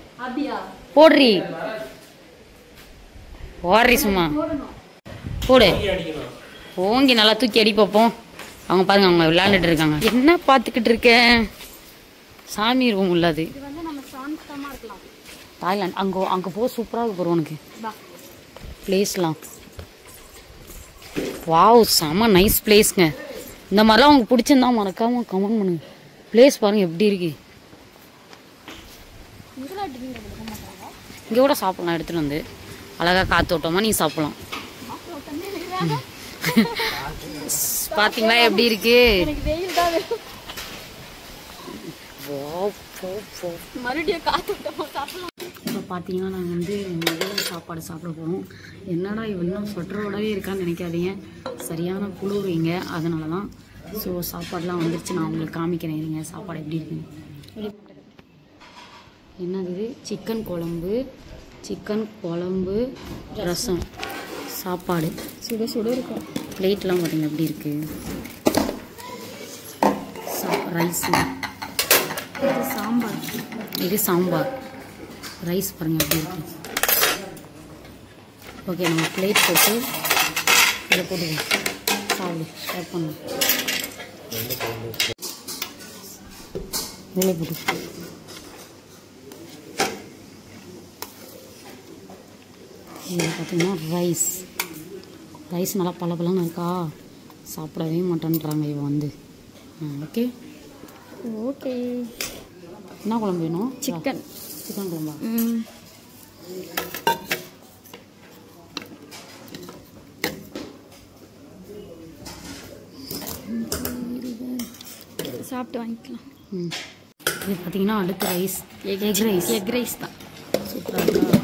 போடுறி ஓடுறி, சும்மா போடு. ஓங்கி நல்லா தூக்கி அடி பார்ப்போம். அவங்க பாருங்க, அவங்க விளையாண்டுட்டு இருக்காங்க. என்ன பார்த்துக்கிட்டு இருக்க? சாமி ரூம் உள்ளது தாய்லாந்து. அங்கே போ, சூப்பராக போகிறோம் உனக்கு பிளேஸ்லாம். வாவ், செம்ம நைஸ் பிளேஸ்ங்க. இந்த மாதிரிலாம் உங்களுக்கு பிடிச்சிருந்தா மறக்காம கமெண்ட் பண்ணுங்க. பிளேஸ் பாருங்க எப்படி இருக்கு. இங்கே கூட சாப்பிடலாம், எடுத்துகிட்டு வந்து அழகாக காத்தோட்டமாக நீ சாப்பிடலாம். பார்த்தீங்களா எப்படி இருக்கு? மறுபடியும் காத்தோட்டமாக சாப்பிடலாம். இப்போ பார்த்தீங்கன்னா நாங்கள் வந்து முதல்ல சாப்பாடு சாப்பிட போகிறோம். என்னடா இவெல்லாம் சொட்டரோடவே இருக்கான்னு நினைக்காதீங்க, சரியான குளிர் இங்கே, அதனால தான். ஸோ சாப்பாடெலாம் வந்துருச்சு, நான் உங்களுக்கு காமிக்கிறேன் இருங்க சாப்பாடு எப்படி இருக்குன்னு. என்னது இது? சிக்கன் குழம்பு, ரசம், சாப்பாடு சுட சுட இருக்கும். பிளேட்லாம் பார்த்தீங்க எப்படி இருக்கு. ரைஸ், சாம்பார், இது சாம்பார், ரைஸ் பாருங்க எப்படி இருக்கு. ஓகே, நம்ம பிளேட் போட்டு இதில் போட்டுக்கலாம். சாப்பிடு, ஸ்டார்ட் பண்ணலாம். இதில் போட்டு இதில் பார்த்தீங்கன்னா ரைஸ் நல்லா பளபளன்னு இருக்கா. சாப்பிடவே மாட்டேன்றாங்க இவன் வந்து. Okay okay. என்ன குழம்பு வேணும்? சிக்கன் குழம்பா? சாப்பிட்டு வாங்கிக்கலாம். இது பார்த்தீங்கன்னா அடுத்து ரைஸ், எக் ரைஸ் தான். சூப்பராக இருக்கா?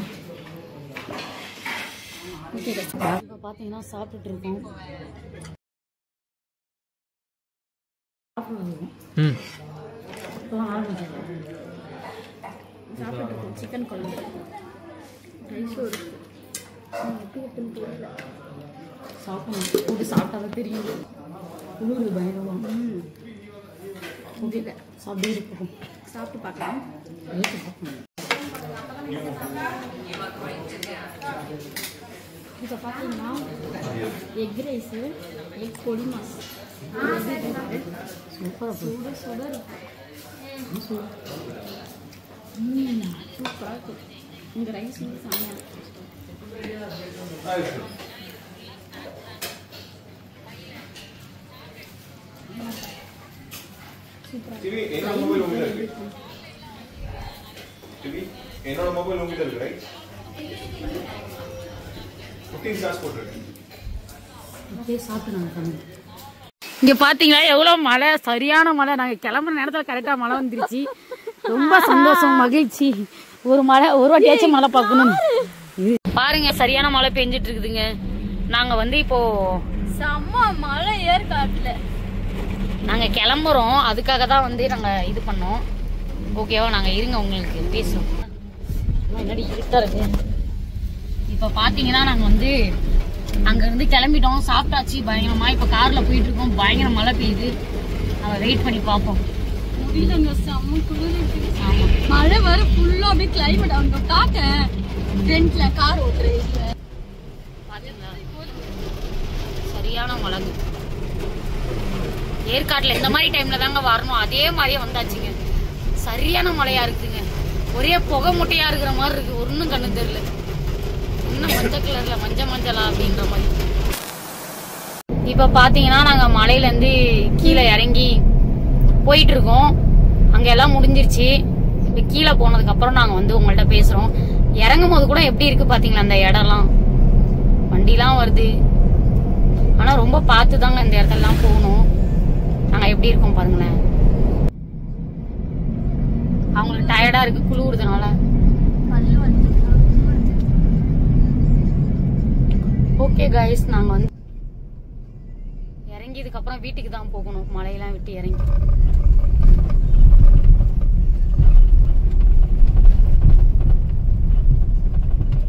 ஓகே, இப்போ பார்த்தீங்கன்னா சாப்பிட்டுட்டு இருக்கோம். சாப்பிட்டு சிக்கன் குழம்பு, ரைஸும் இருக்கு. எப்படி இருக்குன்னு தெரியல. சாப்பிடணும், போட்டு சாப்பிட்டாலும் தெரியும். குளிர் பயங்கரமாக. ஓகே, சாப்பிட்டே இருக்கும். சாப்பிட்டு பார்க்கலாம். இப்போ பார்த்தீங்கன்னா எக் ரைஸு, எக் பொடி மாஸ் சூப்பராக சுட சுட இருக்கு. சூப்பராக இருக்கு. இந்த ரைஸ் வந்து செம்மையாக இருக்கு. என்னோட மொபைல் உங்ககிட்ட இருக்கு ரைட்? 15 சார்ஜ் போட்டுருக்கேன். அப்படியே சாப்பிட்டு நாங்கள் பண்ணுவோம். இங்கே பார்த்தீங்களா எவ்வளோ மழை, சரியான மழை. நாங்கள் கிளம்புற நேரத்தில் கரெக்டாக மழை வந்துருச்சு. ரொம்ப சந்தோஷம், மகிழ்ச்சி. ஒரு வாட்டியாச்சும் மழை பார்க்கணும். பாருங்க, சரியான மழை பெஞ்சிட்டு இருக்குதுங்க. நாங்கள் வந்து இப்போ செம்ம மழை ஏற்காட்டுல. நாங்கள் கிளம்புறோம். அதுக்காக தான் வந்து நாங்கள் இது பண்ணோம். ஓகேவா? நாங்கள் இருங்க உங்களுக்கு பேசுவோம். முன்னாடி இருட்டா இருக்கு. இப்போ பார்த்தீங்கன்னா நாங்கள் வந்து அங்கேருந்து கிளம்பிட்டோம். சாப்பிட்டாச்சு பயங்கரமா. இப்போ காரில் போயிட்டு இருக்கோம். பயங்கர மழை பெய்யுது. நம்ம வெயிட் பண்ணி பார்ப்போம். முடியலங்க, செம்ம குளிர். மழை வர ஃபுல்லா அப்படியே கிளைமேட் அங்க காட்ட ஃப்ரண்ட்ல கார் ஓட்டுறேன். சரியான மழை. ஏற்காட்டில் இந்த மாதிரி டைம்ல தாங்க வரணும். அதே மாதிரியே வந்தாச்சுங்க. சரியான மழையா இருக்குங்க. ஒரே புகை மூட்டையா இருக்கிற மாதிரி இருக்கு. ஒன்னும் கண்ணு தெரியல. இன்னும் மஞ்சள் கலர்ல மஞ்சளா அப்படின்ற மாதிரி. இப்ப பாத்தீங்கன்னா நாங்க மலையில இருந்து கீழே இறங்கி போயிட்டு இருக்கோம். அங்க எல்லாம் முடிஞ்சிருச்சு. இப்ப கீழே போனதுக்கு அப்புறம் நாங்க வந்து உங்கள்ட்ட பேசுறோம். இறங்கும் போது கூட எப்படி இருக்கு பாத்தீங்களா அந்த இடம்லாம். வண்டிலாம் வருது. ஆனா ரொம்ப பார்த்து தாங்க இந்த இடத்தெல்லாம் போகணும். நாங்க எப்படி இருக்கோம் பாருங்களேன். அவங்களுக்கு டயர்டா இருக்கு குளிர்றதுனால. ஓகே கைஸ், நாங்க வந்து இறங்கியதுக்கு அப்புறம் வீட்டுக்கு தான் போகணும். மழையெல்லாம் விட்டு இறங்கி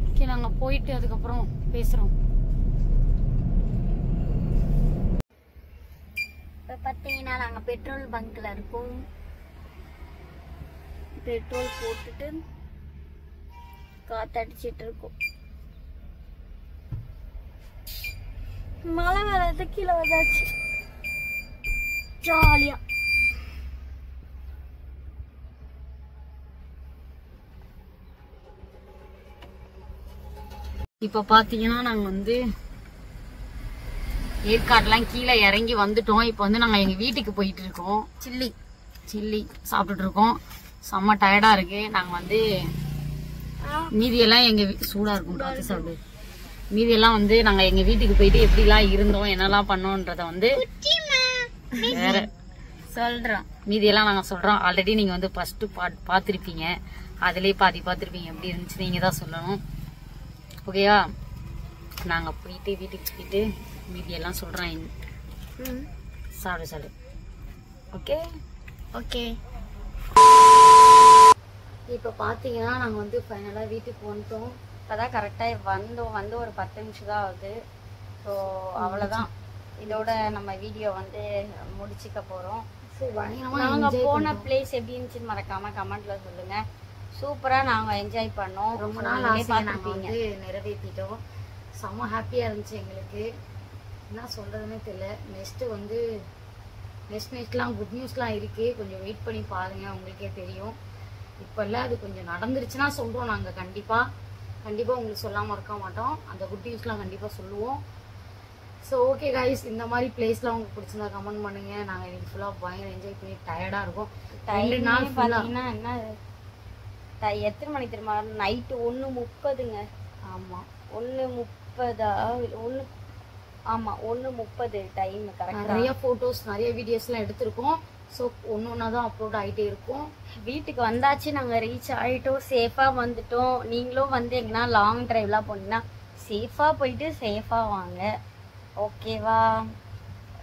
ஓகே, நாங்க போயிட்டு அதுக்கப்புறம் பேசுறோம். இப்போ பார்த்தீங்கன்னா நாங்கள் பெட்ரோல் பங்க்ல இருக்கோம். பெட்ரோல் போட்டுட்டு காத்தடிச்சிட்டு இருக்கோம். மழை வரது கீழே வந்தாச்சு. ஜாலியா இப்ப பாத்தீங்கன்னா நாங்க வந்து ஏற்காடுலாம் கீழே இறங்கி வந்துட்டோம். இப்ப வந்து நாங்க எங்க வீட்டுக்கு போயிட்டு இருக்கோம். சில்லி சாப்பிட்டுட்டு இருக்கோம். செம்ம டயர்டா இருக்கு. நாங்க வந்து மீதியெல்லாம் எங்க சூடா இருக்கும் பார்த்து சாப்பிடு. மீதியெல்லாம் வந்து நாங்க எங்க வீட்டுக்கு போயிட்டு எப்படிலாம் இருந்தோம், என்னெல்லாம் பண்ணோன்றத வந்து வேற சொல்றோம். மீதியெல்லாம் நாங்க சொல்றோம். ஆல்ரெடி நீங்க வந்து ஃபர்ஸ்ட் பாத்திருப்பீங்க. அதுலயே பாதி பாத்திருப்பீங்க. எப்படி இருந்துச்சு நீங்க தான் சொல்லணும். ஓகேவா? நாங்க போயிட்டு வீட்டுக்கு போயிட்டு மீதியெல்லாம் சொல்றேன். சாப்பிடு. Okay okay. இப்போ பார்த்தீங்கன்னா நாங்கள் வந்து ஃபைனலாக வீட்டுக்கு வந்துட்டோம். இப்போ தான் கரெக்டாக வந்தோம். வந்து ஒரு 10 நிமிஷம் தான் ஆகுது. ஸோ அவ்வளோதான். இதோட நம்ம வீடியோ வந்து முடிச்சுக்க போறோம். பயங்கரமா நாங்க enjoy போன பண்ணோம். பிளேஸ் எப்படி இருந்துச்சுன்னு மறக்காம கமெண்ட்ல சொல்லுங்க. சூப்பரா நாங்க என்ஜாய் பண்ணோம். ரொம்ப நாள் ஆசையை நாங்க வந்து நிறைவேற்றிட்டோம். செம்ம ஹாப்பியா இருந்துச்சு எங்களுக்கு. என்ன சொல்றதுன்னே தெரியல. நெக்ஸ்ட்லாம் குட் நியூஸ்லாம் இருக்கு. கொஞ்சம் வெயிட் பண்ணி பாருங்க, உங்களுக்கே தெரியும். இப்பெல்லாம் அது கொஞ்சம் நடந்துருச்சுன்னா சொல்றோம். நாங்க கண்டிப்பா உங்களுக்கு சொல்லாம இருக்க மாட்டோம். அந்த குட் நியூஸ்லாம் கண்டிப்பா சொல்லுவோம். ஸோ ஓகே கைஸ், இந்த மாதிரி பிளேஸ்லாம் உங்களுக்கு பிடிச்சிருந்தா கமெண்ட் பண்ணுங்க. நாங்கள் இன்னைக்கு ஃபுல்லாக பயங்கர என்ஜாய் பண்ணி டயர்டாக இருக்கும். 2 நாள் பார்த்தீங்கன்னா என்ன எத்தனை மணி தெரியுமா? நைட்டு 1:30ங்க. ஆமாம் 1:30 ஆமாம் 1:30 டைம் கரெக்டாக. நிறைய ஃபோட்டோஸ் நிறைய வீடியோஸ்லாம் எடுத்திருக்கோம். ஸோ ஒன்று தான் அப்லோட் ஆகிட்டே இருக்கும். வீட்டுக்கு வந்தாச்சு, நாங்கள் ரீச் ஆகிட்டோம், சேஃபாக வந்துட்டோம். நீங்களும் வந்து எங்கன்னா லாங் ட்ரைவ்லாம் போனீங்கன்னா சேஃபாக போயிட்டு சேஃபாக வாங்க, ஓகேவா?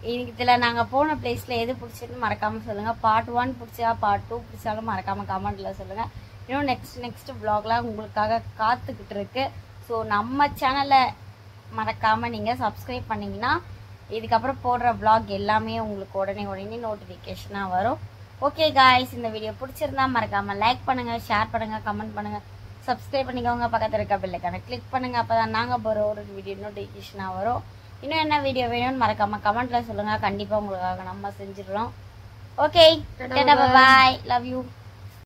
இன்னைக்கு இதில் நாங்கள் போன பிளேஸில் எது பிடிச்சிருன்னு மறக்காமல் சொல்லுங்கள். பார்ட் 1 பிடிச்சா பார்ட் 2 பிடிச்சாலும் மறக்காமல் கமெண்ட்டில் சொல்லுங்கள். இன்னும் நெக்ஸ்ட் vlogலாம் உங்களுக்காக காத்துக்கிட்டு இருக்கு. ஸோ நம்ம சேனலை மறக்காமல் நீங்கள் சப்ஸ்கிரைப் பண்ணிங்கன்னா இதுக்கப்புறம் போடுற vlog எல்லாமே உங்களுக்கு உடனே நோட்டிஃபிகேஷனாக வரும். ஓகே காய்ஸ், இந்த வீடியோ பிடிச்சிருந்தா மறக்காமல் லைக் பண்ணுங்கள், ஷேர் பண்ணுங்கள், கமெண்ட் பண்ணுங்கள், சப்ஸ்கிரைப் பண்ணிக்கோங்க. பக்கத்தில் இருக்க பெல் ஐகானை கிளிக் பண்ணுங்கள். அப்போ தான் நாங்கள் போகிற ஒரு வீடியோ நோட்டிஃபிகேஷனாக வரும். இன்னும் என்ன வீடியோ வேணும்னு மறக்காமல் கமெண்ட்டில் சொல்லுங்கள். கண்டிப்பாக உங்களுக்காக நம்ம செஞ்சிடுறோம். Okay, tata, bye, love you.